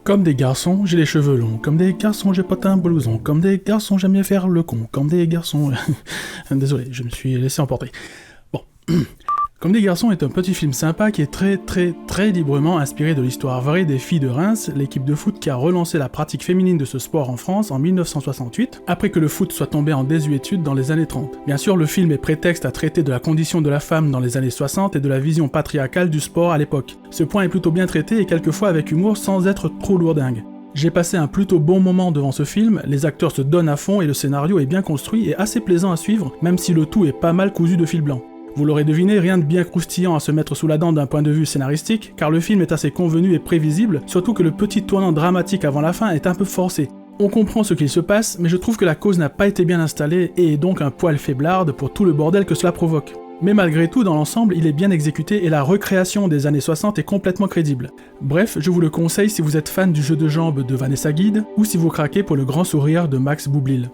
Comme des garçons, j'ai les cheveux longs. Comme des garçons, j'ai pas un blouson. Comme des garçons, j'aime bien faire le con. Comme des garçons... Désolé, je me suis laissé emporter. Bon. Comme des garçons est un petit film sympa qui est très librement inspiré de l'histoire vraie des filles de Reims, l'équipe de foot qui a relancé la pratique féminine de ce sport en France en 1968, après que le foot soit tombé en désuétude dans les années 30. Bien sûr, le film est prétexte à traiter de la condition de la femme dans les années 60 et de la vision patriarcale du sport à l'époque. Ce point est plutôt bien traité et quelquefois avec humour sans être trop lourdingue. J'ai passé un plutôt bon moment devant ce film, les acteurs se donnent à fond et le scénario est bien construit et assez plaisant à suivre, même si le tout est pas mal cousu de fil blanc. Vous l'aurez deviné, rien de bien croustillant à se mettre sous la dent d'un point de vue scénaristique, car le film est assez convenu et prévisible, surtout que le petit tournant dramatique avant la fin est un peu forcé. On comprend ce qu'il se passe, mais je trouve que la cause n'a pas été bien installée et est donc un poil faiblarde pour tout le bordel que cela provoque. Mais malgré tout, dans l'ensemble, il est bien exécuté et la recréation des années 60 est complètement crédible. Bref, je vous le conseille si vous êtes fan du jeu de jambes de Vanessa Guide, ou si vous craquez pour le grand sourire de Max Boublil.